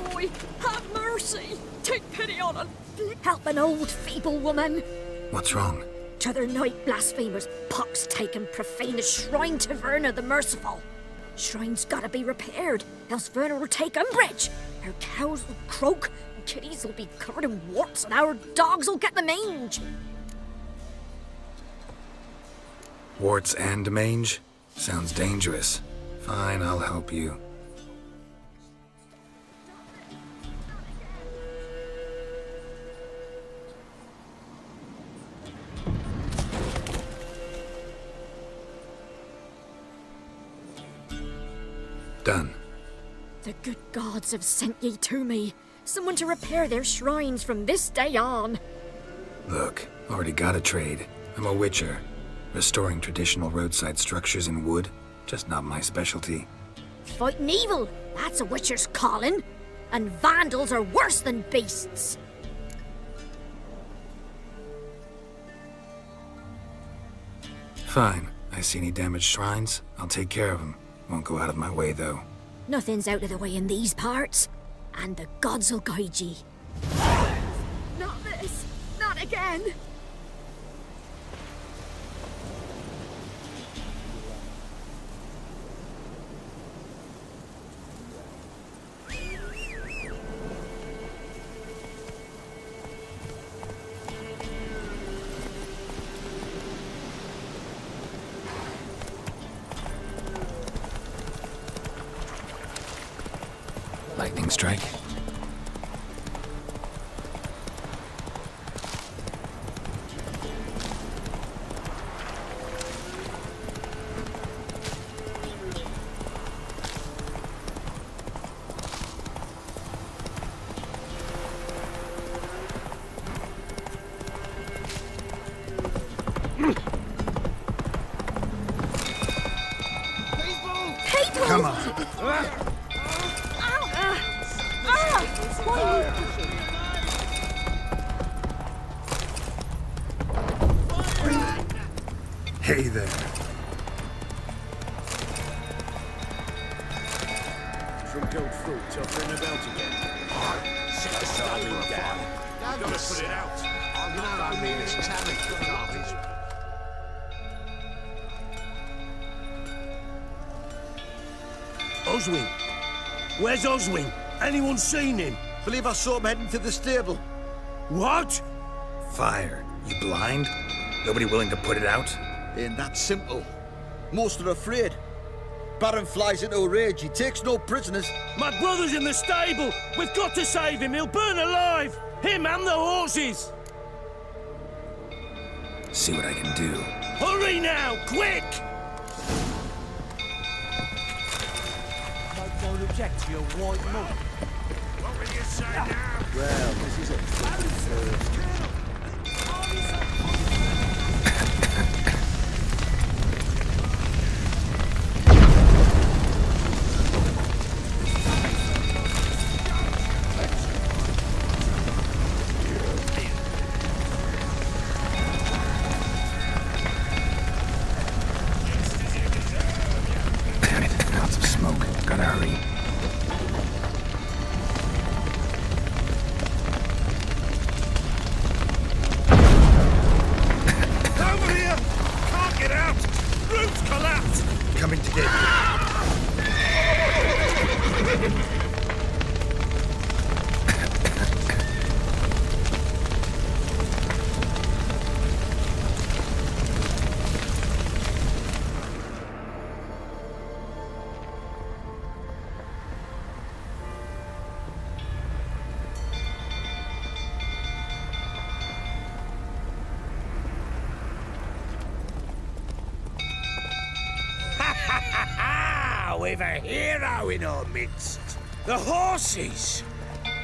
boy! Have mercy! Take pity on him! Help an old feeble woman! What's wrong? T'other night blasphemers pox taken profane a shrine to Verna the Merciful. Shrine's gotta be repaired, else Verna will take umbrage. Our cows will croak, and kitties will be covered in warts, and our dogs will get the mange. Warts and mange? Sounds dangerous. Fine, I'll help you. Done. The good gods have sent ye to me. Someone to repair their shrines from this day on. Look, already got a trade. I'm a witcher. Restoring traditional roadside structures in wood, just not my specialty. Fighting evil, that's a witcher's calling. And vandals are worse than beasts. Fine. I see any damaged shrines, I'll take care of them. Won't go out of my way, though. Nothing's out of the way in these parts. And the gods will guide ye. Not this! Not again! Lightning strike. People! Come on. Hey there. From gold fruit, tougher about again. Sit the starving down. Gotta put it out. You know I mean it's talent for garbage. Oswin? Where's Oswin? Anyone seen him? Believe I saw him heading to the stable. What? Fire. You blind? Nobody willing to put it out? Ain't that simple. Most are afraid. Baron flies into a rage. He takes no prisoners. My brother's in the stable! We've got to save him! He'll burn alive! Him and the horses! See what I can do. Hurry now! Quick! I don't object to your white monk. What will you say now? Well, this is it. Lots of smoke. Gotta hurry. Over here! Can't get out! Roof's collapsed! Coming to get you. We've a hero in our midst. The horses!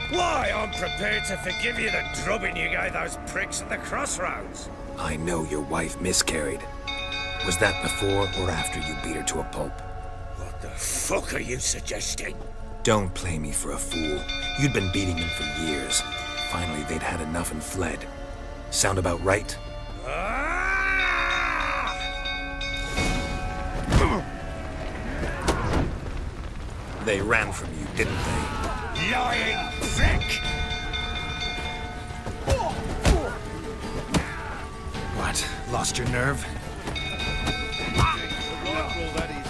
Why, I'm prepared to forgive you the drubbing you gave those pricks at the crossroads. I know your wife miscarried. Was that before or after you beat her to a pulp? What the fuck are you suggesting? Don't play me for a fool. You'd been beating them for years. Finally, they'd had enough and fled. Sound about right? Ah! They ran from you, didn't they? Lying prick! What? Lost your nerve? Rifle, that is.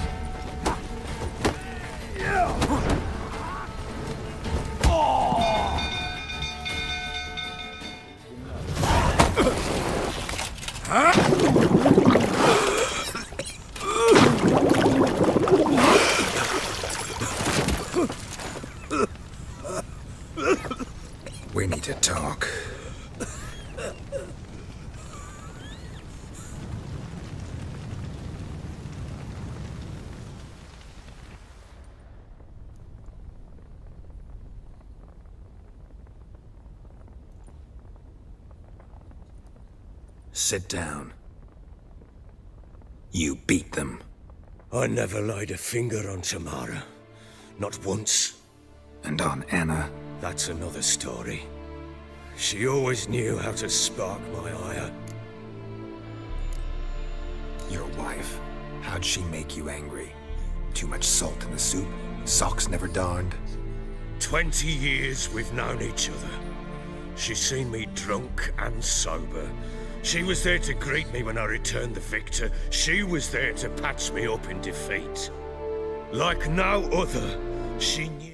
We need to talk. Sit down. You beat them. I never laid a finger on Tamara. Not once. And on Anna. That's another story. She always knew how to spark my ire. Your wife. How'd she make you angry? Too much salt in the soup? Socks never darned? 20 years we've known each other. She's seen me drunk and sober. She was there to greet me when I returned the victor. She was there to patch me up in defeat. Like no other, she knew.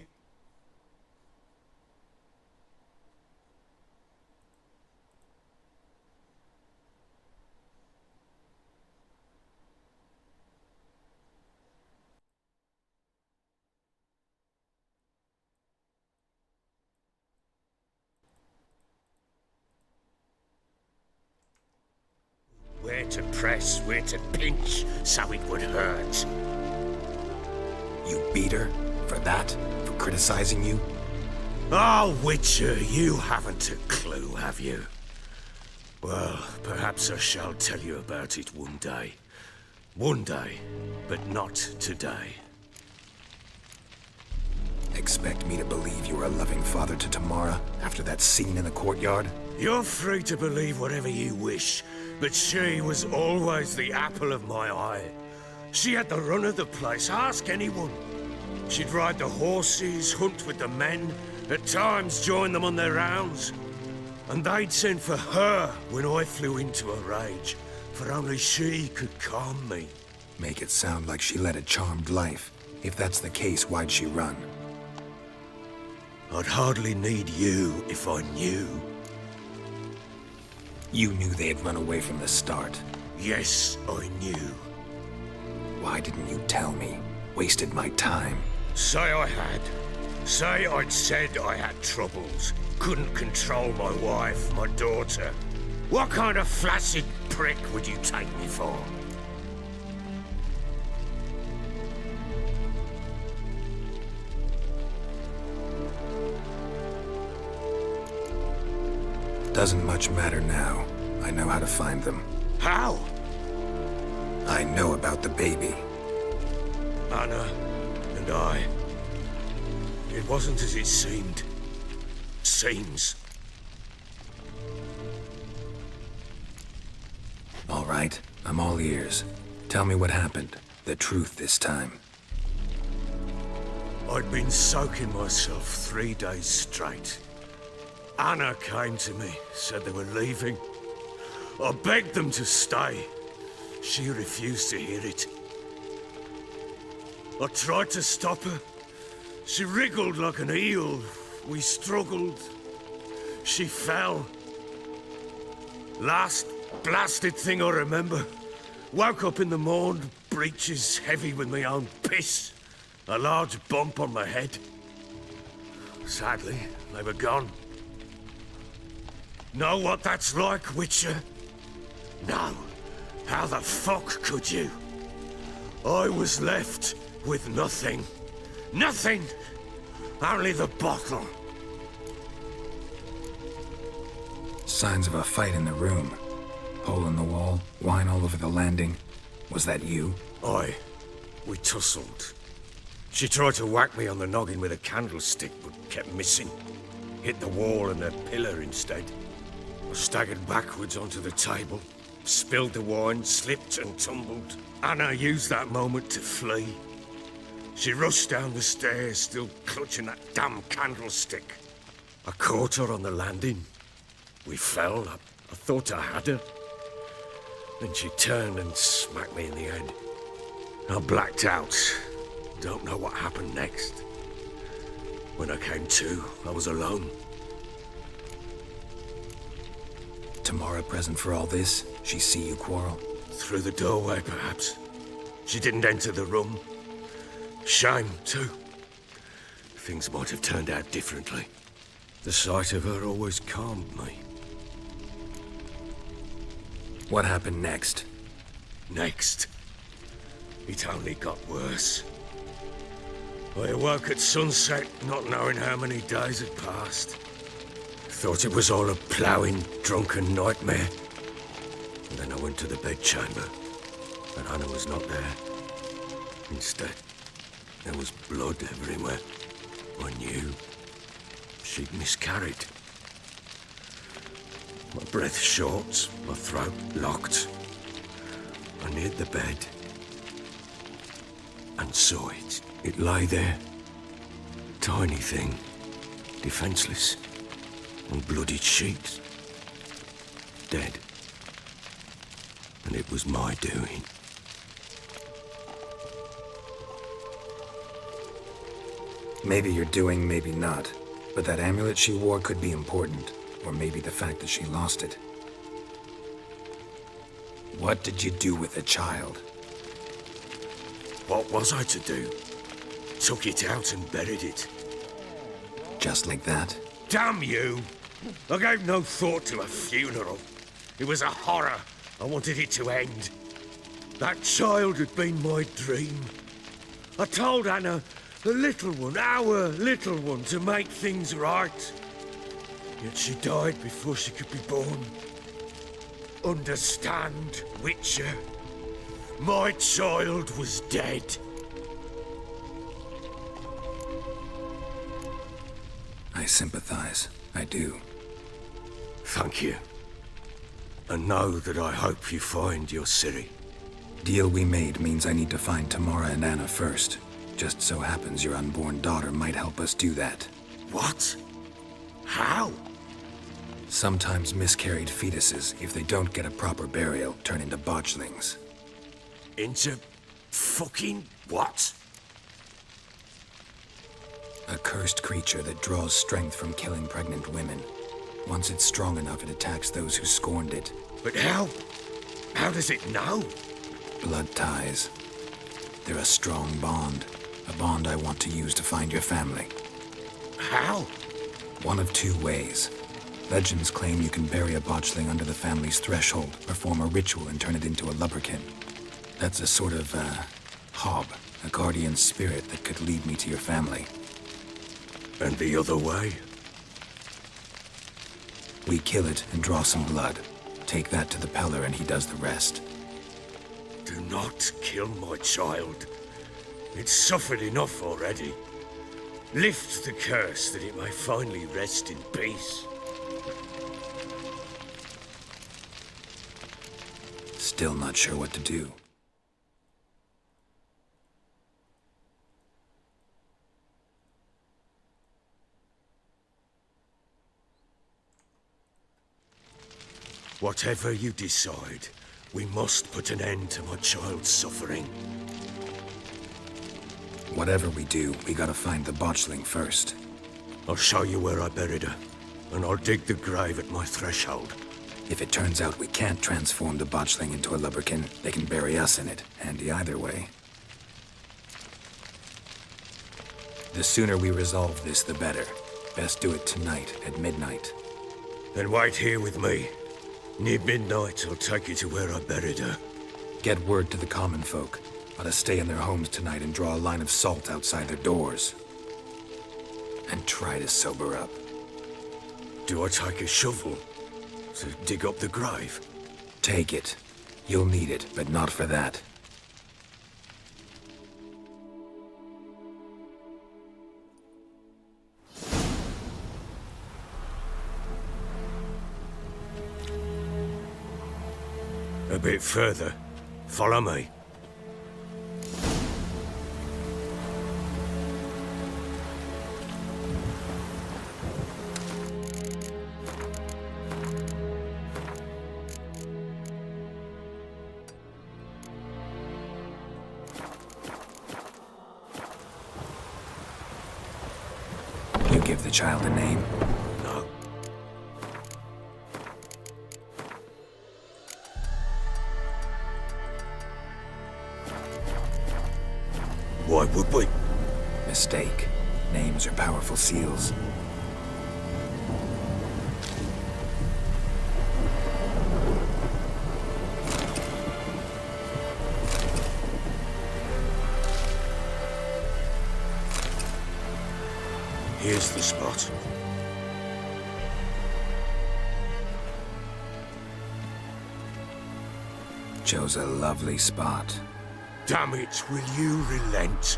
Where to press, where to pinch, so it would hurt. You beat her? For that? For criticizing you? Oh, Witcher, you haven't a clue, have you? Well, perhaps I shall tell you about it one day. One day, but not today. Expect me to believe you were a loving father to Tamara after that scene in the courtyard? You're free to believe whatever you wish, but she was always the apple of my eye. She had the run of the place, ask anyone. She'd ride the horses, hunt with the men, at times join them on their rounds. And they'd send for her when I flew into a rage, for only she could calm me. Make it sound like she led a charmed life. If that's the case, why'd she run? I'd hardly need you if I knew. You knew they had run away from the start. Yes, I knew. Why didn't you tell me? Wasted my time. Say I had. Say I'd said I had troubles. Couldn't control my wife, my daughter. What kind of flaccid prick would you take me for? Doesn't much matter now. I know how to find them. How? I know about the baby. Anna and I. It wasn't as it seemed. Seems. All right, I'm all ears. Tell me what happened. The truth this time. I'd been soaking myself 3 days straight. Anna came to me, said they were leaving. I begged them to stay. She refused to hear it. I tried to stop her. She wriggled like an eel. We struggled. She fell. Last blasted thing I remember. Woke up in the morn, breeches heavy with my own piss. A large bump on my head. Sadly, they were gone. Know what that's like, Witcher? No. How the fuck could you? I was left with nothing. Nothing! Only the bottle. Signs of a fight in the room. Hole in the wall, wine all over the landing. Was that you? Aye. We tussled. She tried to whack me on the noggin with a candlestick, but kept missing. Hit the wall and a pillar instead. I staggered backwards onto the table, spilled the wine, slipped and tumbled. Anna used that moment to flee. She rushed down the stairs, still clutching that damn candlestick. I caught her on the landing. We fell. I thought I had her. Then she turned and smacked me in the head. I blacked out. Don't know what happened next. When I came to, I was alone. Tamara present for all this? She see you quarrel? Through the doorway, perhaps. She didn't enter the room. Shame, too. Things might have turned out differently. The sight of her always calmed me. What happened next? Next, it only got worse. I awoke at sunset, not knowing how many days had passed. Thought it was all a ploughing, drunken nightmare. And then I went to the bedchamber, and Anna was not there. Instead, there was blood everywhere. I knew she'd miscarried. My breath short, my throat locked. I neared the bed and saw it. It lay there. Tiny thing, defenseless, on bloodied sheets. Dead. And it was my doing. Maybe you're doing, maybe not. But that amulet she wore could be important. Or maybe the fact that she lost it. What did you do with the child? What was I to do? Took it out and buried it. Just like that? Damn you! I gave no thought to a funeral. It was a horror. I wanted it to end. That child had been my dream. I told Anna, the little one, our little one, to make things right. Yet she died before she could be born. Understand, Witcher? My child was dead. I sympathize. I do. Thank you. And know that I hope you find your Ciri. Deal we made means I need to find Tamara and Anna first. Just so happens your unborn daughter might help us do that. What? How? Sometimes miscarried fetuses, if they don't get a proper burial, turn into botchlings. Into fucking what? A cursed creature that draws strength from killing pregnant women. Once it's strong enough, it attacks those who scorned it. But how? How does it know? Blood ties. They're a strong bond. A bond I want to use to find your family. How? One of two ways. Legends claim you can bury a botchling under the family's threshold, perform a ritual and turn it into a lubberkin. That's a sort of, hob, a guardian spirit that could lead me to your family. And the other way? We kill it and draw some blood. Take that to the Peller and he does the rest. Do not kill my child. It's suffered enough already. Lift the curse that it may finally rest in peace. Still not sure what to do. Whatever you decide, we must put an end to my child's suffering. Whatever we do, we gotta find the botchling first. I'll show you where I buried her, and I'll dig the grave at my threshold. If it turns out we can't transform the botchling into a lubberkin, they can bury us in it. Handy either way. The sooner we resolve this, the better. Best do it tonight, at midnight. Then wait here with me. Near midnight, I'll take you to where I buried her. Get word to the common folk. Ought to stay in their homes tonight and draw a line of salt outside their doors. And try to sober up. Do I take a shovel to dig up the grave? Take it. You'll need it, but not for that. A bit further. Follow me. give the child a name? No. Why would we? Mistake. Names are powerful seals. Here's the spot. Chose a lovely spot. Damn it, will you relent?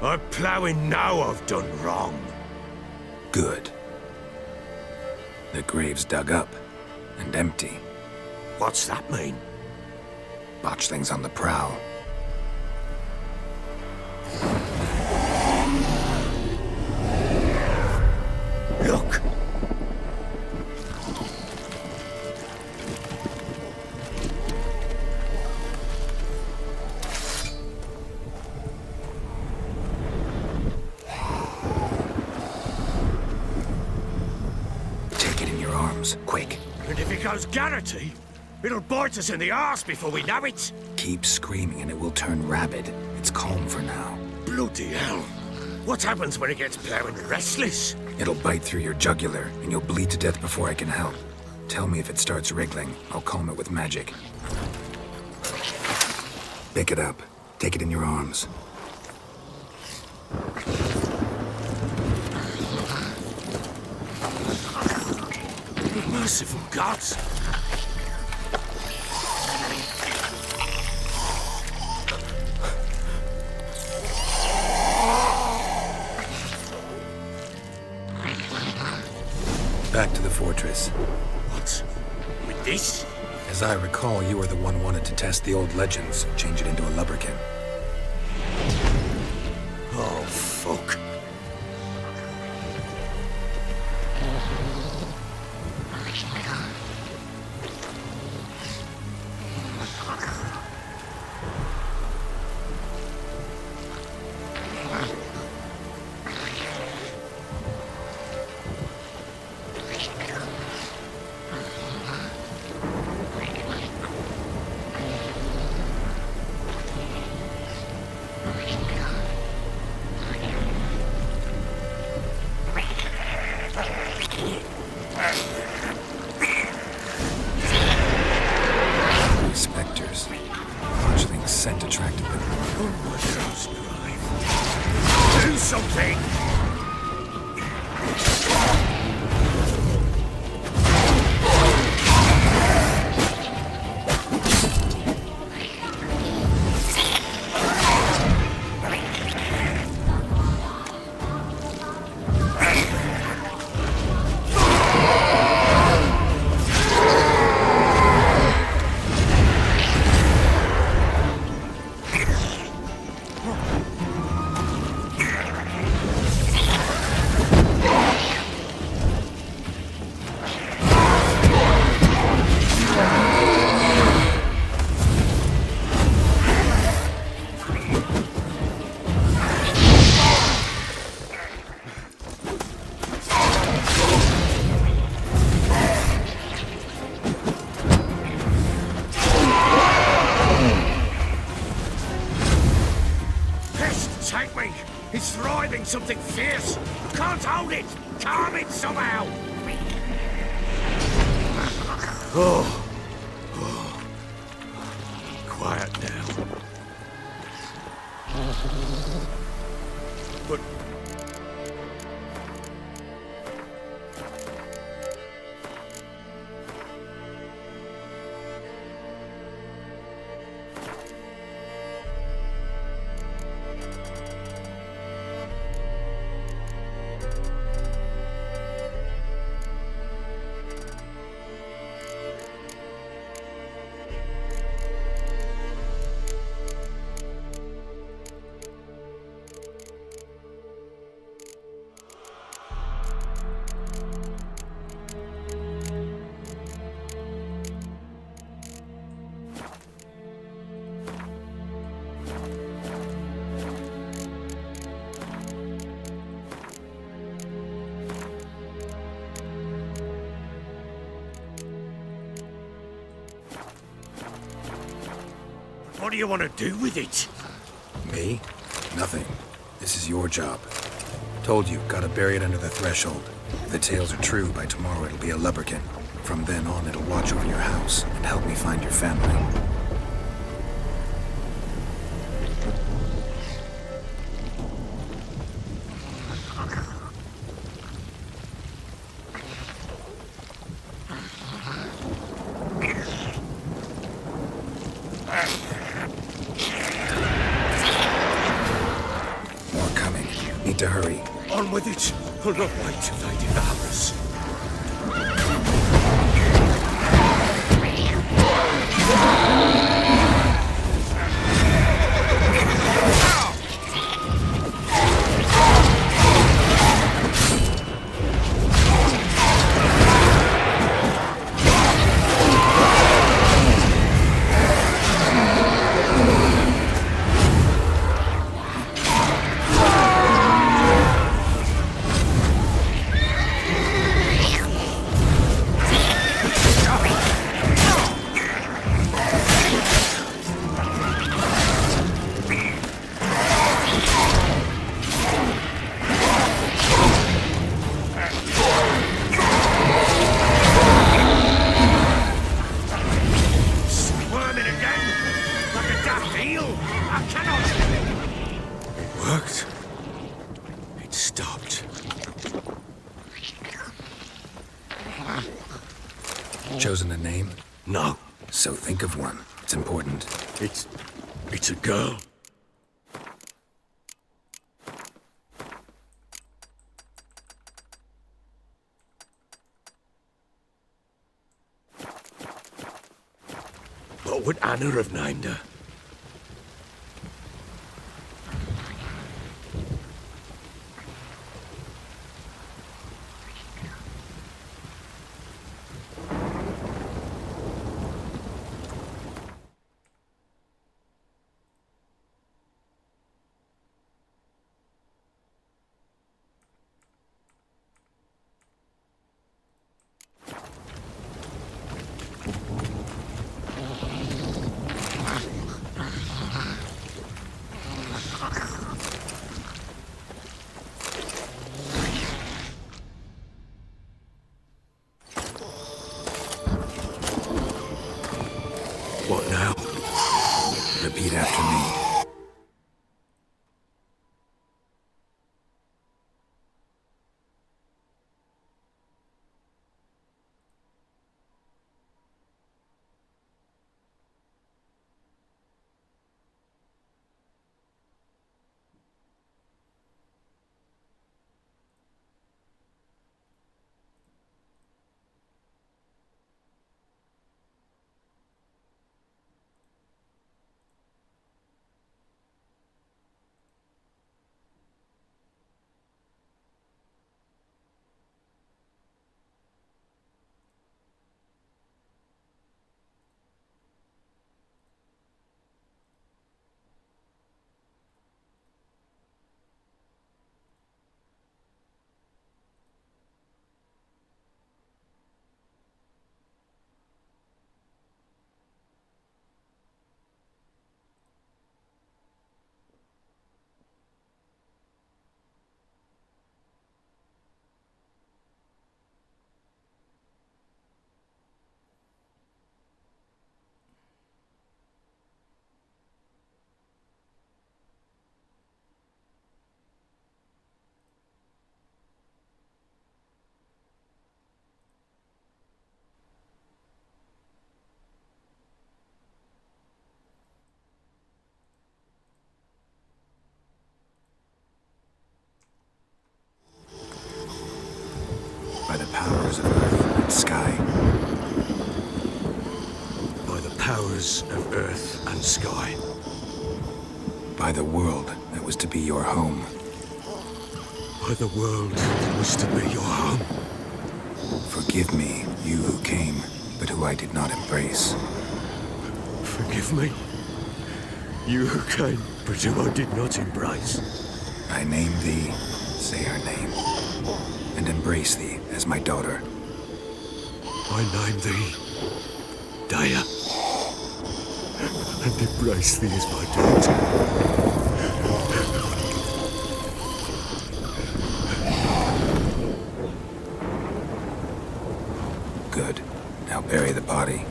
I'm ploughing now I've done wrong. Good. The grave's dug up and empty. What's that mean? Botchling's on the prowl. Look! Take it in your arms, quick. And if it goes Garrity, it'll bite us in the arse before we know it. Keep screaming and it will turn rabid. It's calm for now. Bloody hell. What happens when it gets ploughing restless? It'll bite through your jugular, and you'll bleed to death before I can help. Tell me if it starts wriggling. I'll calm it with magic. Pick it up. Take it in your arms. Merciful gods! Back to the fortress. What? With this? As I recall, you were the one wanted to test the old legends, change it into a lubberkin. Oh, fuck. Spectres. Botchling's scent attracted them. Do something! Take me! It's thriving something fierce! Can't hold it! Calm it somehow! Oh. Quiet now. But... What do you want to do with it? Me? Nothing. This is your job. Told you, gotta bury it under the threshold. If the tales are true, by tomorrow it'll be a lubberkin. From then on, it'll watch over your house and help me find your family. More coming. Need to hurry. On with it. I'll not wait till they devour us. Worked. It stopped. Chosen a name? No, So think of one. It's important. it's a girl. What would Anna have named her? What now? Repeat after me. By the powers of earth and sky. By the powers of earth and sky. By the world that was to be your home. By the world that was to be your home. Forgive me, you who came, but who I did not embrace. Forgive me. You who came, but who I did not embrace. I name thee, say her name, and embrace thee as my daughter. I name thee Daya. and embrace thee as my daughter. Good. Now bury the body.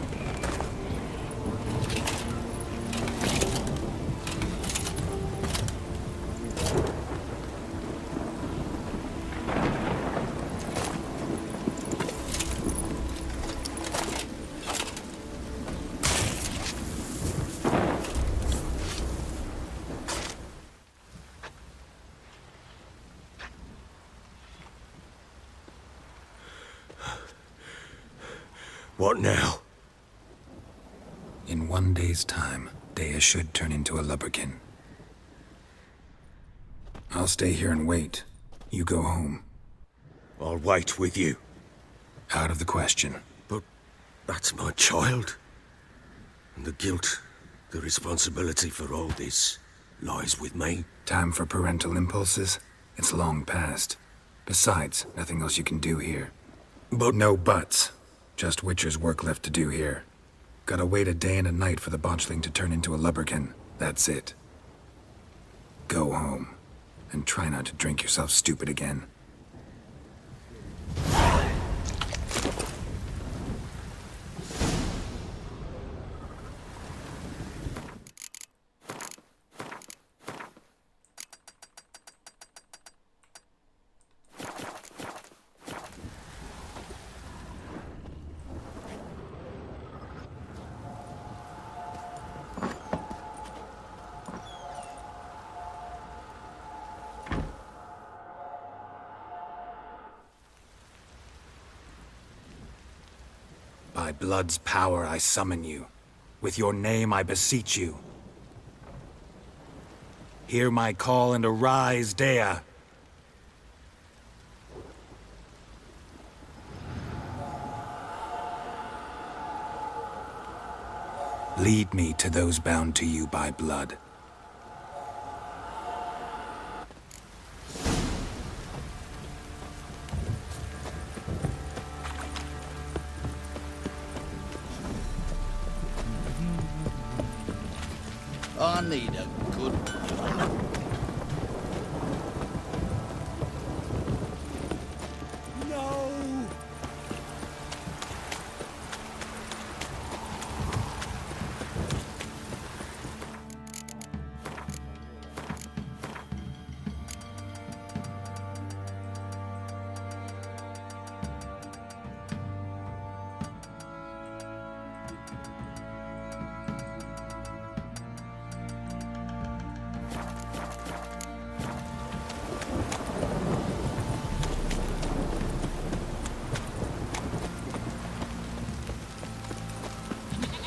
What now? In 1 day's time, Dea should turn into a lubberkin. I'll stay here and wait. You go home. I'll wait with you. Out of the question. But that's my child. And the guilt, the responsibility for all this, lies with me. Time for parental impulses? It's long past. Besides, nothing else you can do here. But No buts. Just Witcher's work left to do here. Gotta wait a day and a night for the botchling to turn into a lubberkin. That's it. Go home. And try not to drink yourself stupid again. By blood's power I summon you. With your name I beseech you. Hear my call and arise, Dea. Lead me to those bound to you by blood. I need a good... no!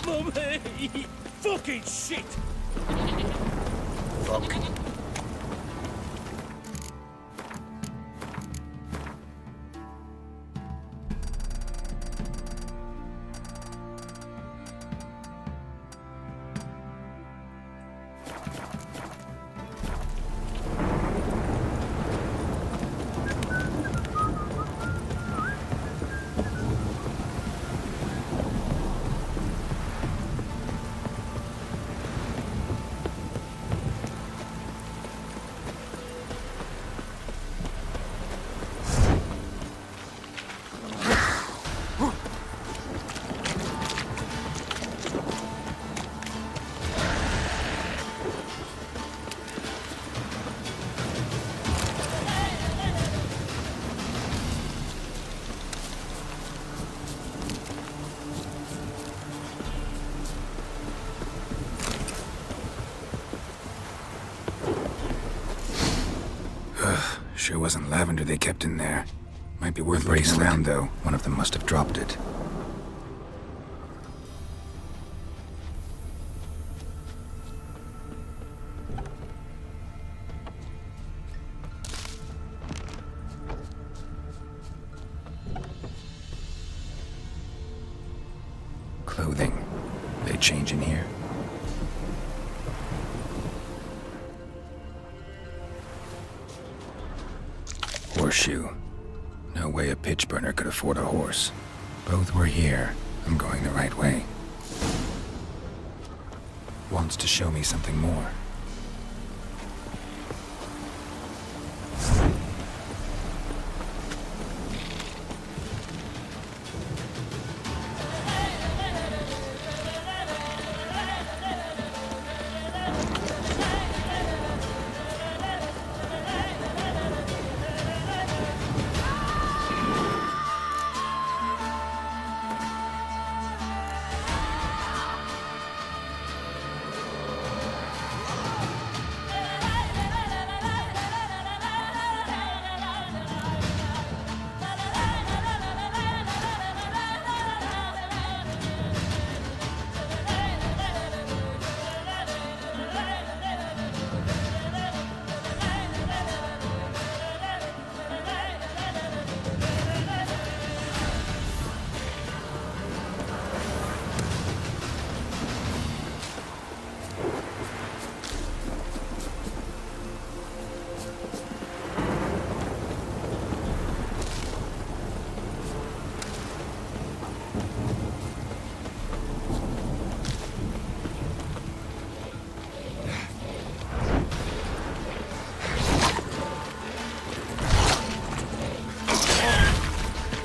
Mummy! Fucking shit! Fuck. Sure wasn't lavender they kept in there. Might be worth looking around, though. One of them must have dropped it. Clothing. They change in here? Horseshoe. No way a pitch burner could afford a horse. Both were here. I'm going the right way. wants to show me something more.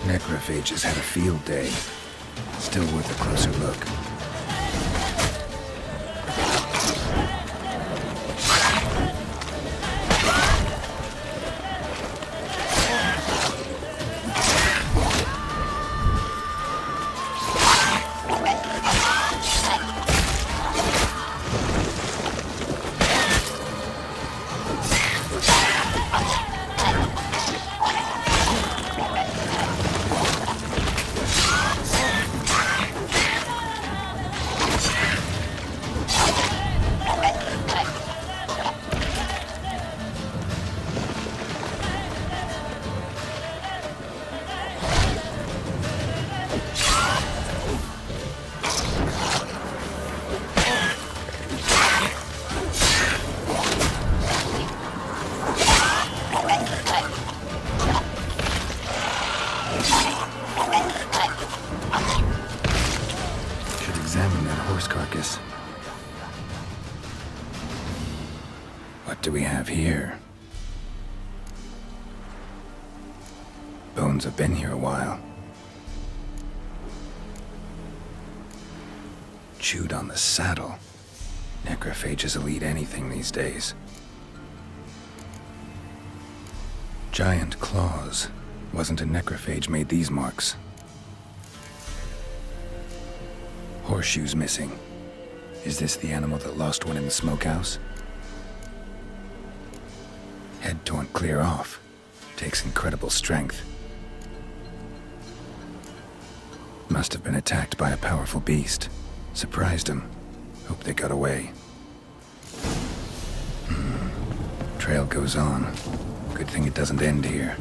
Necrophages had a field day. Still worth a closer look. What do we have here? Bones have been here a while. Chewed on the saddle. Necrophages will eat anything these days. Giant claws. Wasn't a necrophage made these marks. Horseshoes missing. Is this the animal that lost one in the smokehouse? Head torn clear off. Takes incredible strength. Must have been attacked by a powerful beast. Surprised him. Hope they got away. Trail goes on. Good thing it doesn't end here.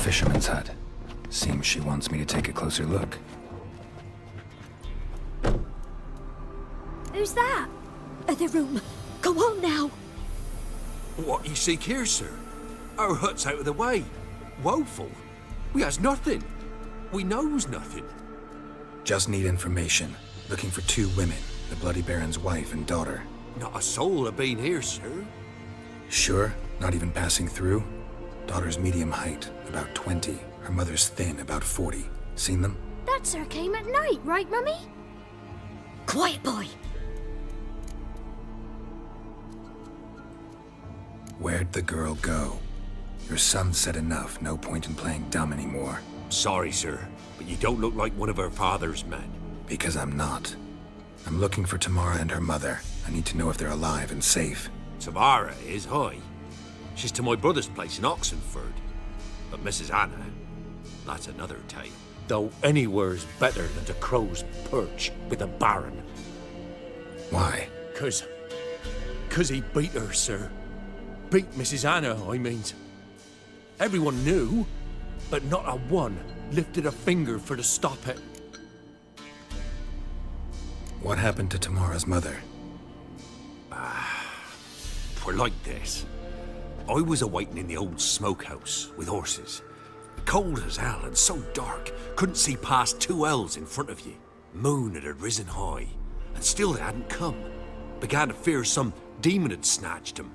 Fisherman's hut. Seems she wants me to take a closer look. Who's that? The room. Go on now. What you seek here, sir? Our hut's out of the way. Woeful. We has nothing. We knows nothing. Just need information. Looking for 2 women, the Bloody Baron's wife and daughter. Not a soul have been here, sir. Sure? Not even passing through? Daughter's medium height, about 20. Her mother's thin, about 40. Seen them? That sir came at night, right, Mummy? Quiet, boy. Where'd the girl go? Your son said enough, no point in playing dumb anymore. Sorry, sir, but you don't look like one of her father's men. Because I'm not. I'm looking for Tamara and her mother. I need to know if they're alive and safe. Tamara is, hi. She's to my brother's place in Oxenford. But Mrs. Anna, that's another tale. Though anywhere's better than the Crow's Perch with a Baron. Why? Cause he beat her, sir. Beat Mrs. Anna, I means. Everyone knew, but not a one lifted a finger for to stop it. What happened to Tamara's mother? Twere like this. I was awaiting in the old smokehouse with horses. Cold as hell and so dark, couldn't see past 2 ells in front of you. Moon had risen high, and still they hadn't come. Began to fear some demon had snatched them.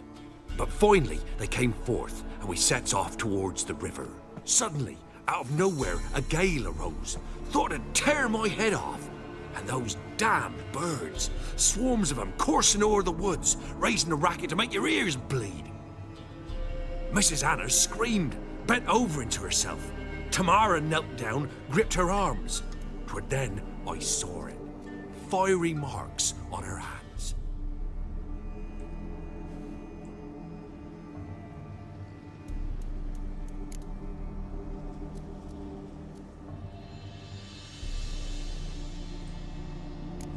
But finally they came forth, and we sets off towards the river. Suddenly, out of nowhere, a gale arose. Thought it'd tear my head off. And those damned birds, swarms of them coursing o'er the woods, raising a racket to make your ears bleed. Mrs. Anna screamed, bent over into herself. Tamara knelt down, gripped her arms. 'Twere then I saw it. Fiery marks on her hands.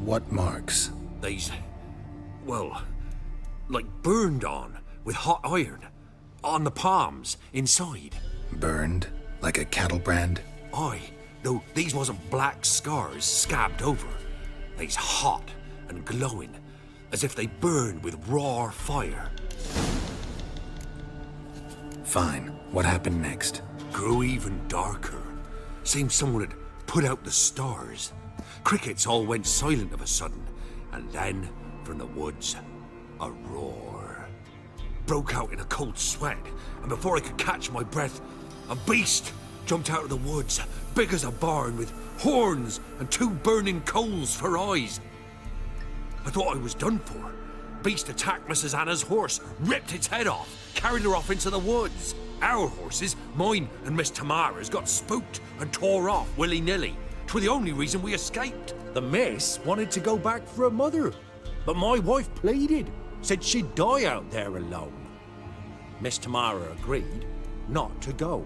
What marks? They's, well, like burned on with hot iron. On the palms, inside. Burned? Like a cattle brand? Aye, though these wasn't black scars scabbed over. They's hot and glowing, as if they burned with raw fire. Fine. What happened next? Grew even darker. Seemed someone had put out the stars. Crickets all went silent of a sudden, and then, from the woods, a roar. Broke out in a cold sweat, and before I could catch my breath, a beast jumped out of the woods, big as a barn, with horns and 2 burning coals for eyes. I thought I was done for. Beast attacked Mrs. Anna's horse, ripped its head off, carried her off into the woods. Our horses, mine and Miss Tamara's, got spooked and tore off willy-nilly. 'Twere the only reason we escaped. The miss wanted to go back for her mother, but my wife pleaded, said she'd die out there alone. Miss Tamara agreed not to go.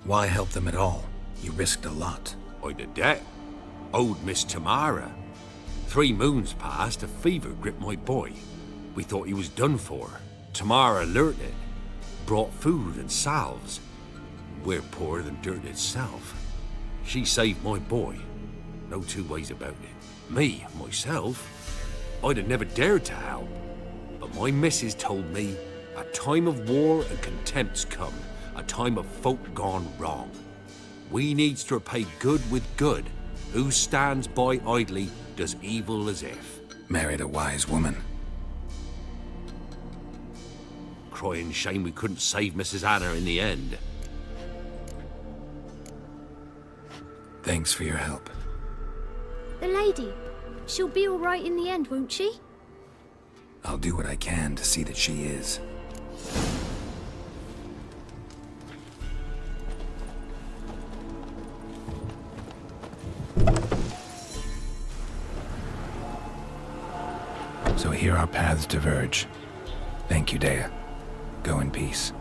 Why help them at all? You risked a lot. I'd a debt. Owed Miss Tamara. 3 moons passed, a fever gripped my boy. We thought he was done for. Tamara learnt it. Brought food and salves. We're poorer than dirt itself. She saved my boy. No 2 ways about it. Me, myself, I'd have never dared to help. But my missus told me a time of war and contempt's come. A time of folk gone wrong. We needs to repay good with good. Who stands by idly does evil as if. Married a wise woman. Crying shame we couldn't save Mrs. Anna in the end. Thanks for your help. The lady, she'll be all right in the end, won't she? I'll do what I can to see that she is. So here our paths diverge. Thank you, Dea. Go in peace.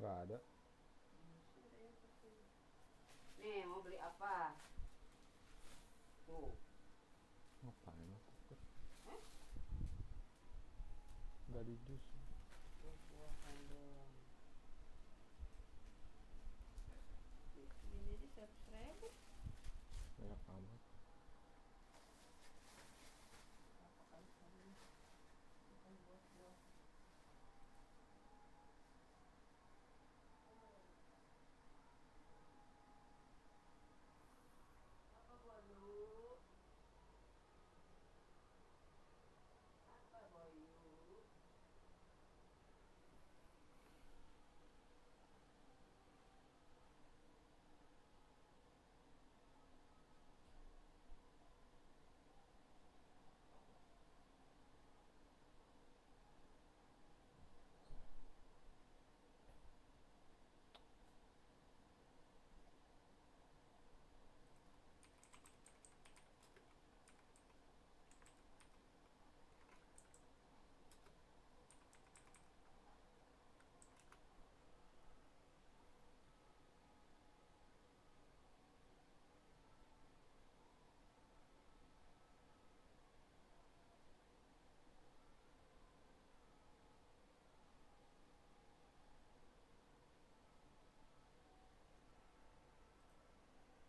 Nggak ada. Nih, mau beli apa? Tuh. Ngapain lo? Eh? Nggak di jus. Buah-buahan doang. Ini di 100.000. Banyak amat. Apa kali sekali? Bukan buah-buah. Apa bayu? Apa bayu?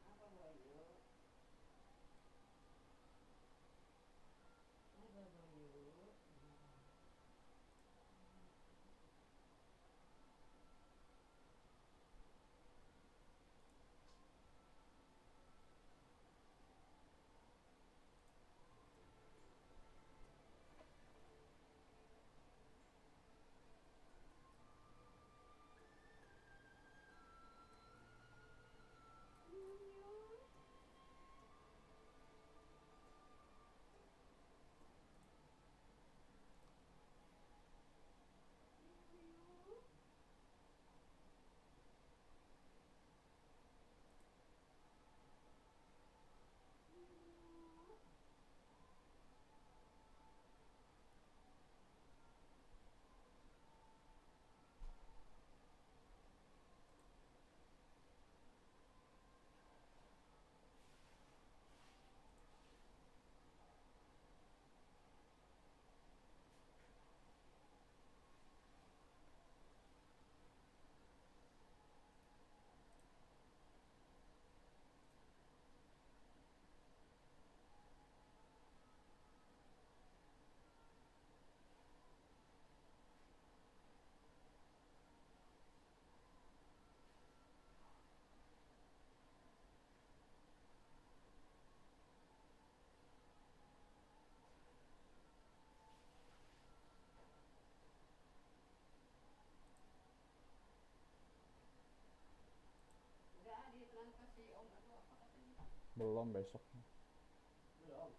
Apa bayu? Apa bayu? Udah ditelan kasih om atau apa katanya? Belum, besok. Belum.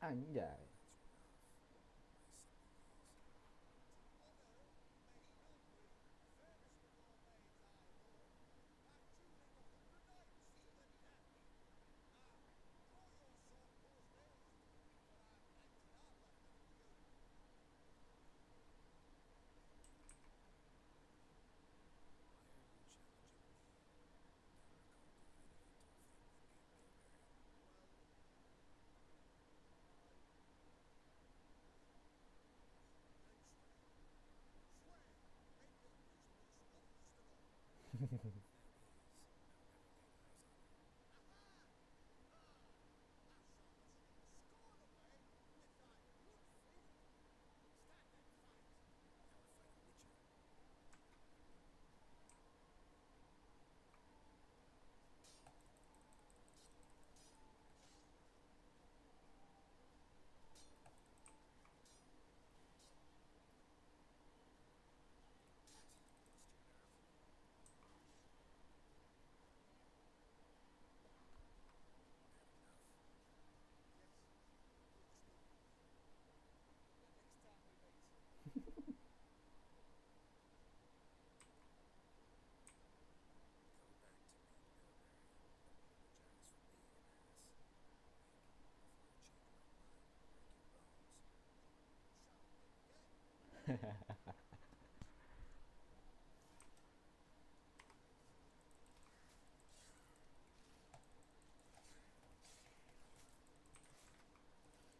Anjay.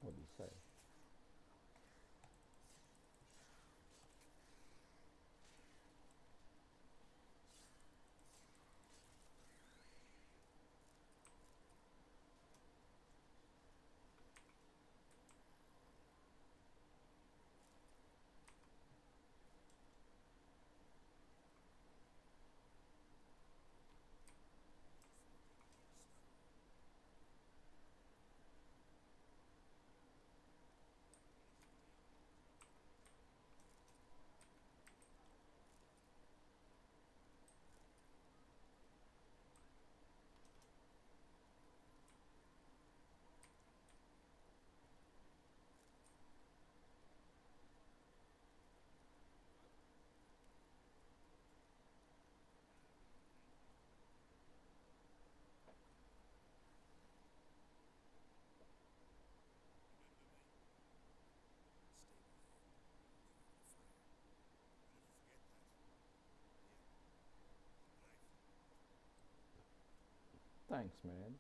What do you say? Thanks, man.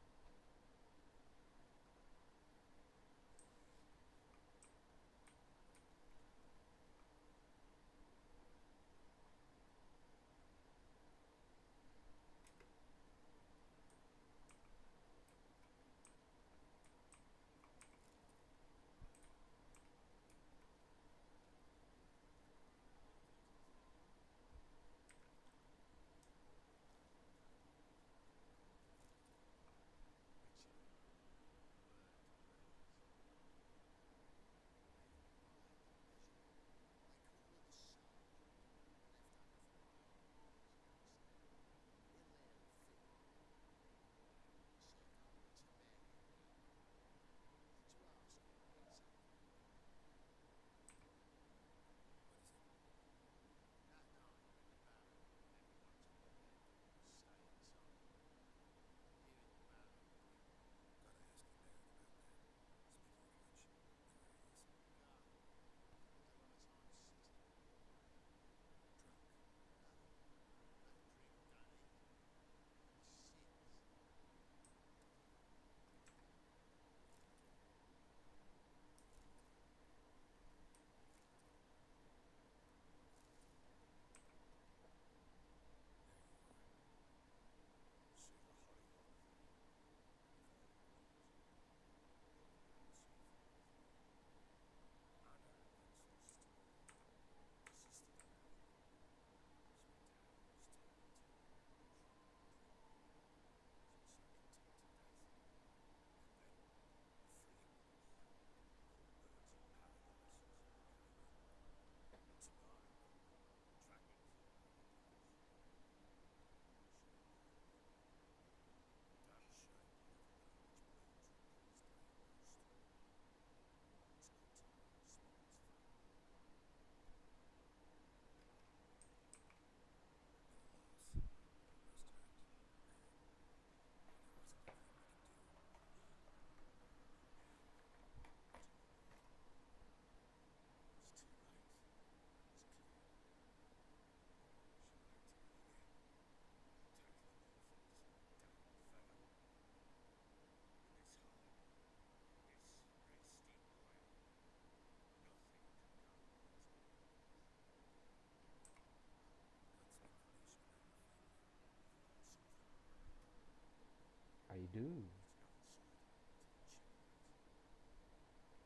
I do.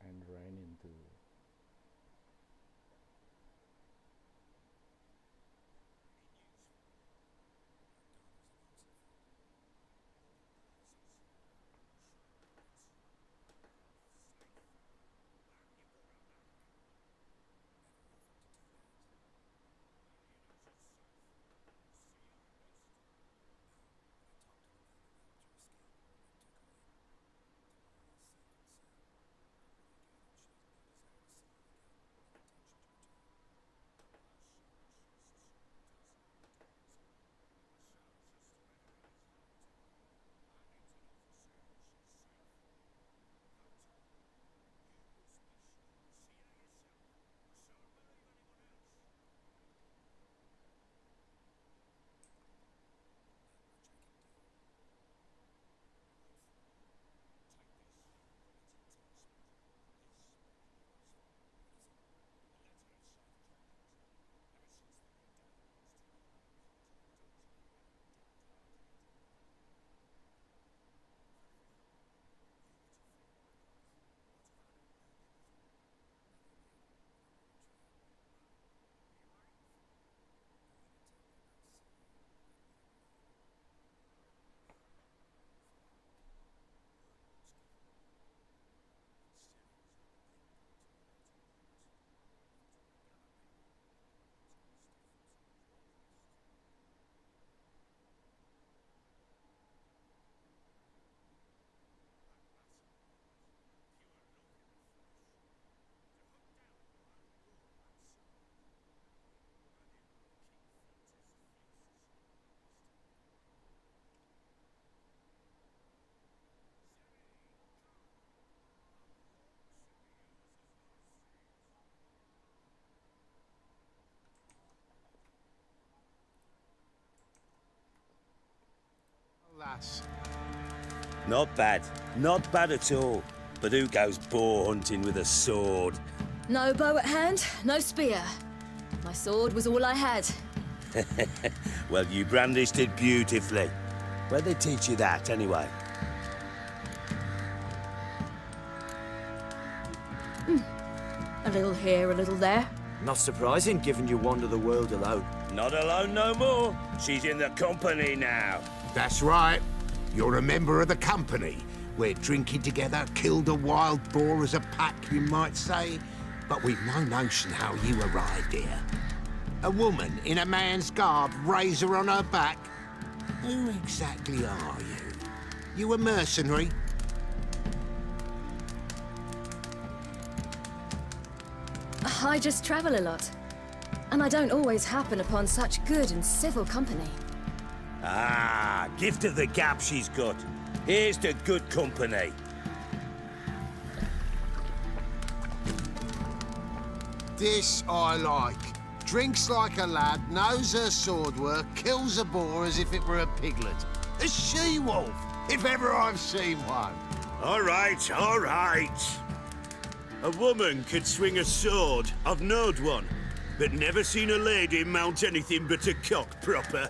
And ran into lass. Not bad. Not bad at all. But who goes boar hunting with a sword? No bow at hand, no spear. My sword was all I had. Well, you brandished it beautifully. Where'd they teach you that, anyway? A little here, a little there. Not surprising, given you wander the world alone. Not alone no more. She's in the company now. That's right. You're a member of the company. We're drinking together, killed a wild boar as a pack, you might say. But we've no notion how you arrived here. A woman in a man's garb, razor on her back. Who exactly are you? You a mercenary? I just travel a lot. And I don't always happen upon such good and civil company. Ah, gift of the gab she's got. Here's to good company. This I like. Drinks like a lad, knows her sword work, kills a boar as if it were a piglet. A she-wolf, if ever I've seen one. All right, all right. A woman could swing a sword. I've knowed one. But never seen a lady mount anything but a cock proper.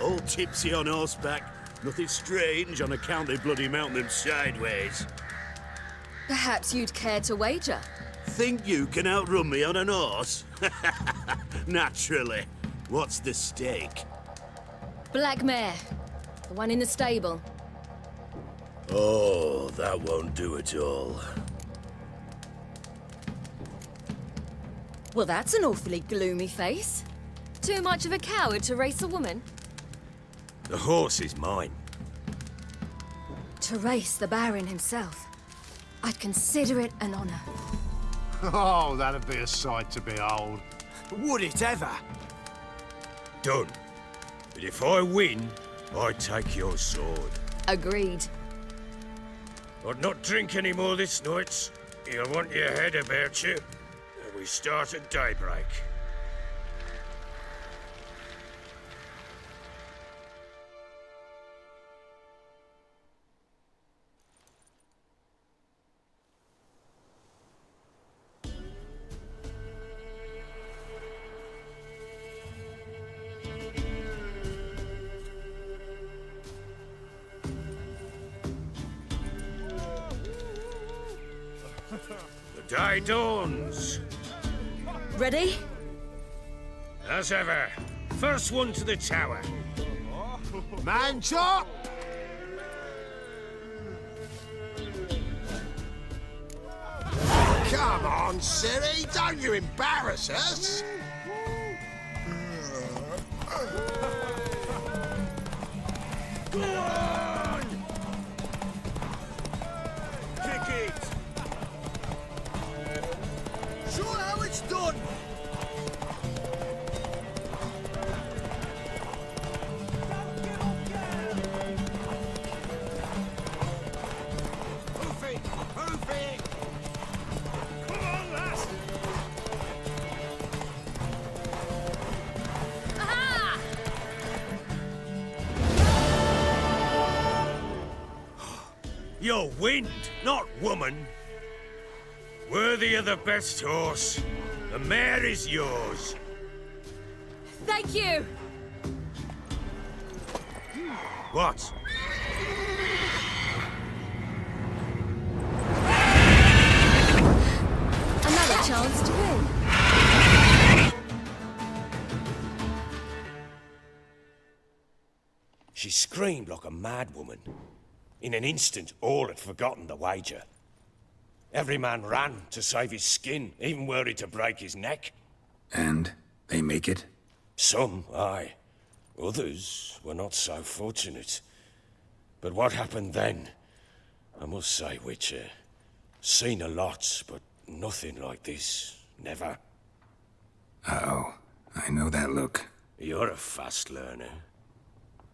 All tipsy on horseback. Nothing strange on account they bloody mount them sideways. Perhaps you'd care to wager? Think you can outrun me on an horse? Naturally. What's the stake? Black mare. The one in the stable. Oh, that won't do at all. Well, that's an awfully gloomy face. Too much of a coward to race a woman? The horse is mine. To race the Baron himself. I'd consider it an honor. Oh, that'd be a sight to behold. Would it ever? Done. But if I win, I take your sword. Agreed. I'd not drink any more this night. You'll want your head about you. And we start at daybreak. Day dawns. Ready? As ever. First one to the tower. Man chop! Come on, Siri, don't you embarrass us! Go on! Kick it! Show how it's done! Hoof it! Hoof it! Come on, lass! You're wind, not woman. Worthy of the best horse. The mare is yours. Thank you! What? Another chance to win. She screamed like a mad woman. In an instant, all had forgotten the wager. Every man ran to save his skin, even worried to break his neck. And they make it? Some, aye. Others were not so fortunate. But what happened then? I must say, Witcher, seen a lot, but nothing like this. Never. Uh-oh. I know that look. You're a fast learner.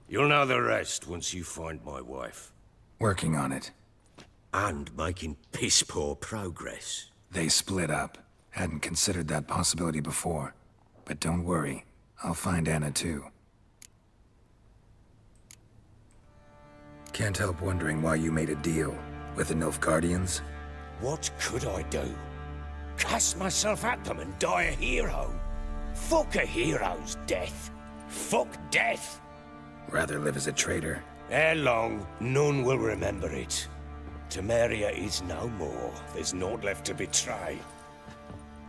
You'll know the rest once you find my wife. Working on it. And making piss-poor progress. They split up. Hadn't considered that possibility before. But don't worry. I'll find Anna too. Can't help wondering why you made a deal with the Nilfgaardians. What could I do? Cast myself at them and die a hero? Fuck a hero's death. Fuck death. Rather live as a traitor. Ere long, none will remember it. Temeria is no more. There's naught left to betray.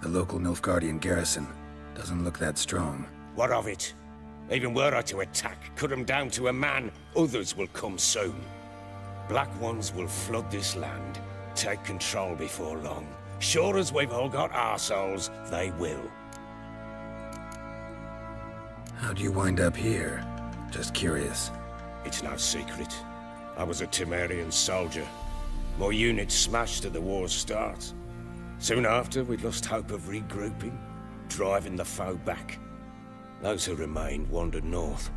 The local Nilfgaardian garrison doesn't look that strong. What of it? Even were I to attack, cut them down to a man, others will come soon. Black Ones will flood this land, take control before long. Sure as we've all got arseholes, they will. How'd you wind up here? Just curious. It's no secret. I was a Temerian soldier. My unit smashed at the war's start. Soon after, we'd lost hope of regrouping, driving the foe back. Those who remained wandered north.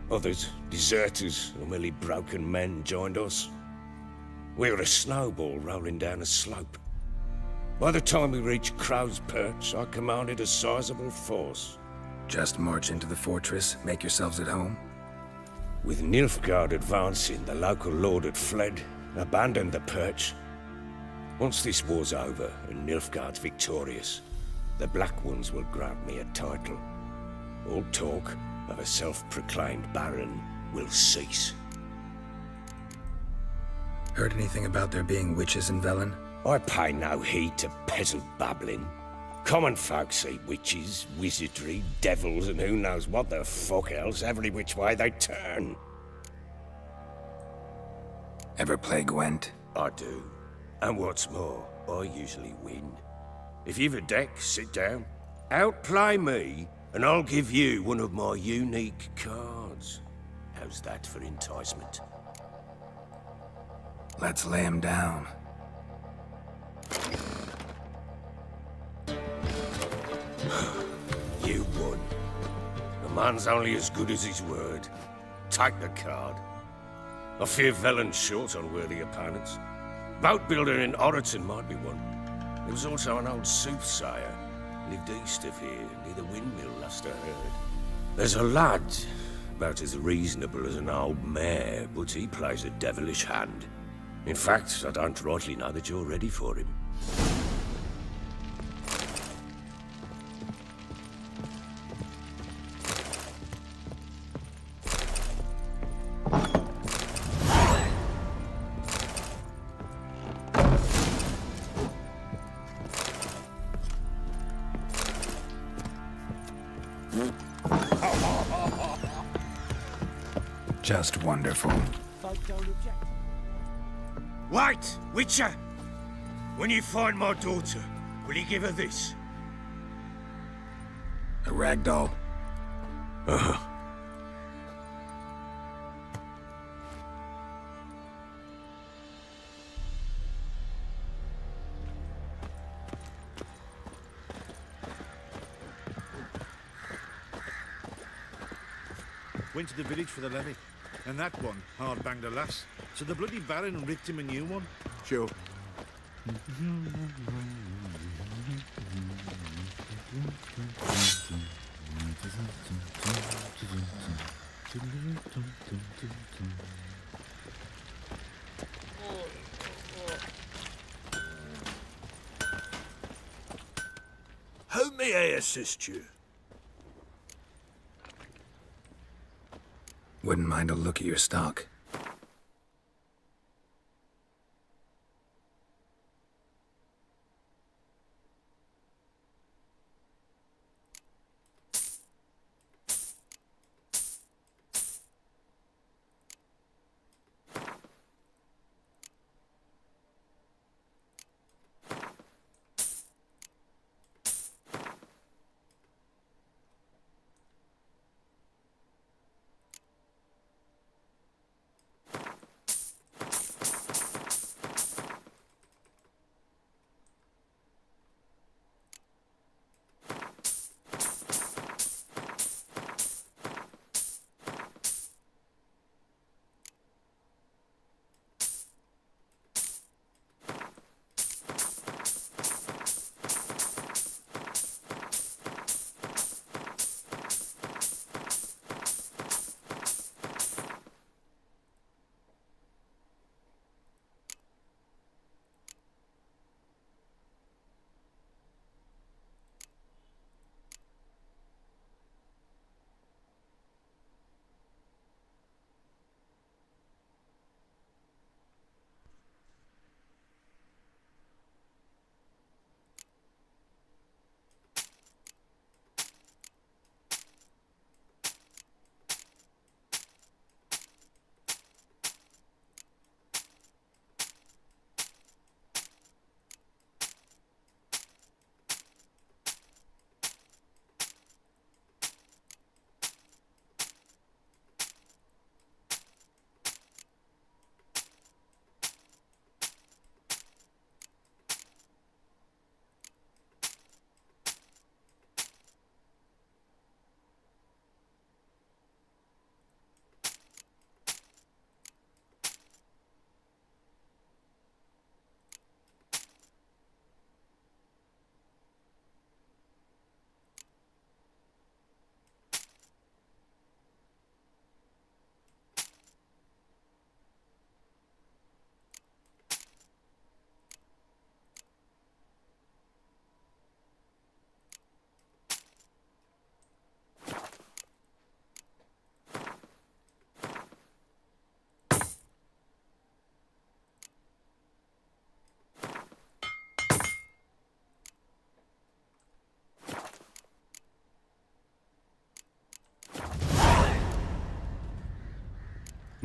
Others, deserters or merely broken men, joined us. We were a snowball rolling down a slope. By the time we reached Crow's Perch, I commanded a sizable force. Just march into the fortress, make yourselves at home? With Nilfgaard advancing, the local lord had fled, abandoned the Perch. Once this war's over and Nilfgaard's victorious, the Black Ones will grant me a title. All talk of a self-proclaimed baron will cease. Heard anything about there being witches in Velen? I pay no heed to peasant babbling. Common folk see witches, wizardry, devils, and who knows what the fuck else every which way they turn. Ever play Gwent? I do. And what's more, I usually win. If you've a deck, sit down. Outplay me, and I'll give you one of my unique cards. How's that for enticement? Let's lay him down. You won. A man's only as good as his word. Take the card. I fear Velen's short on worthy opponents. Boat builder in Oroton might be one. There was also an old soothsayer. Lived east of here, near the windmill, last I heard. There's a lad, about as reasonable as an old mare, but he plays a devilish hand. In fact, I don't rightly know that you're ready for him. Just wonderful. Wait, Witcher! When you find my daughter, will you give her this? A rag doll. Uh-huh. Went to the village for the levy, and that one hard banged a lass. So the bloody Baron ripped him a new one. Sure. How may I assist you? Wouldn't mind a look at your stock.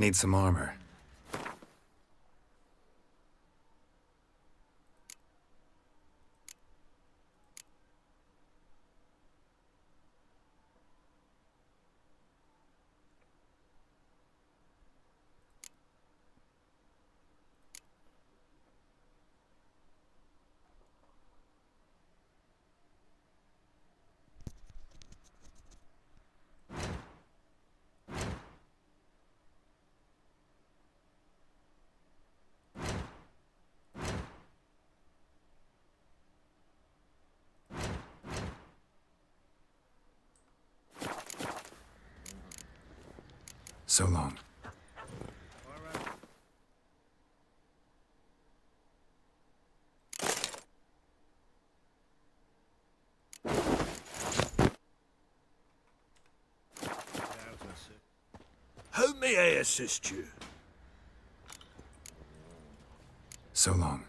Need some armor. So long. How may I assist you? So long.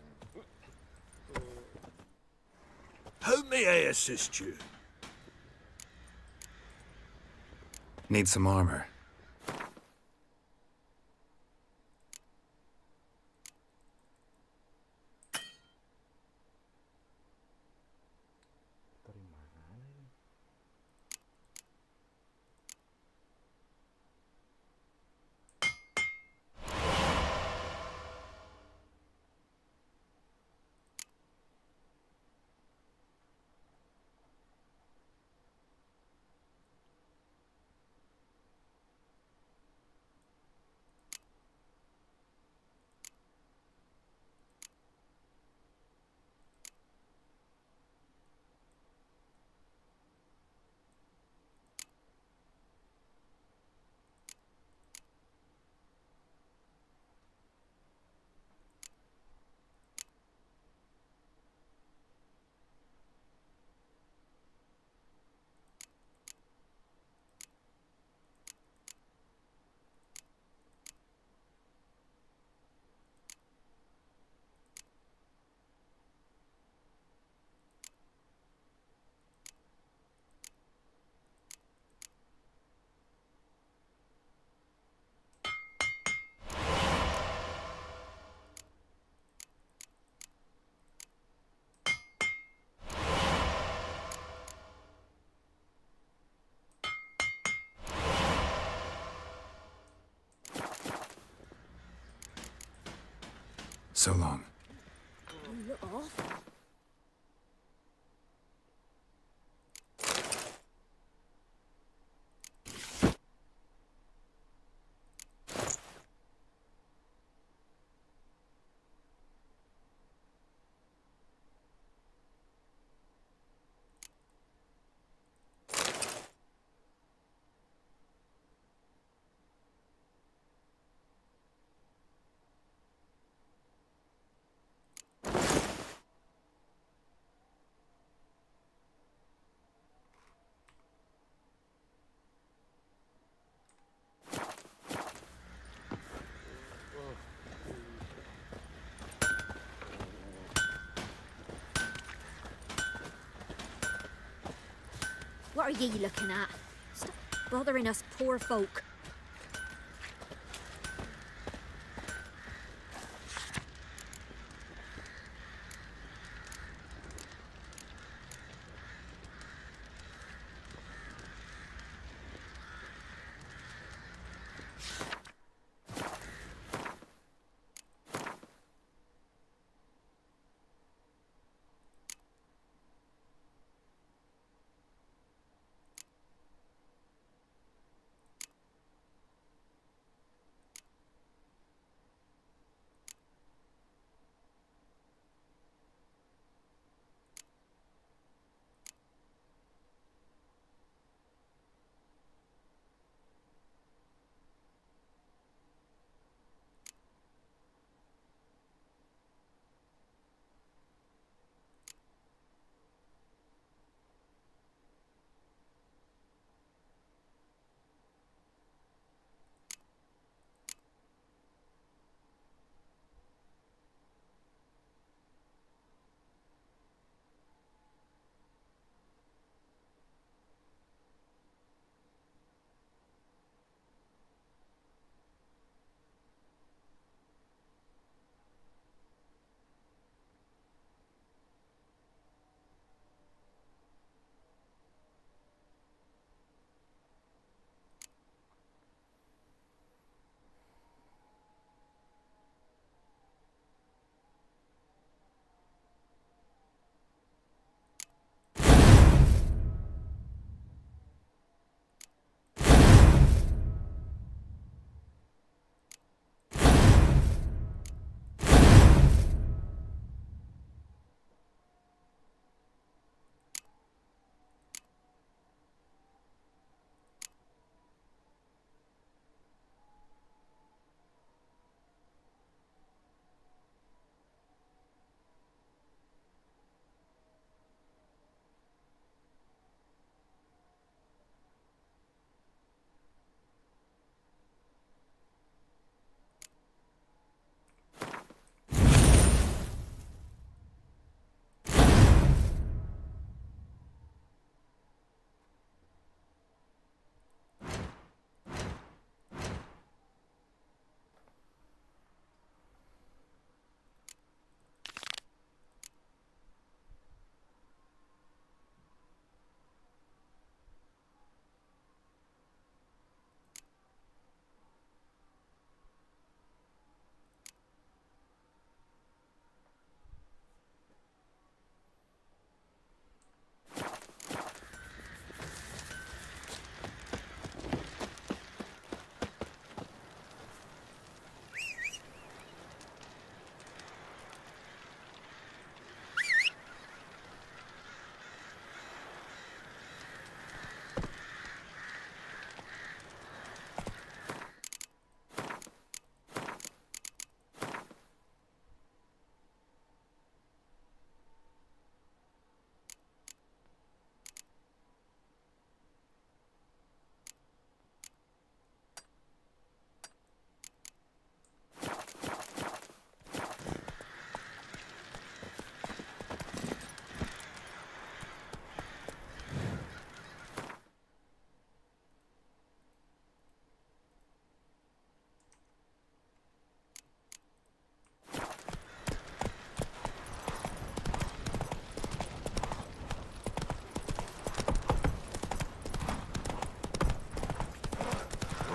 How may I assist you? Need some armor. Dari mana ini? So long. Look awful. What are ye looking at? Stop bothering us poor folk.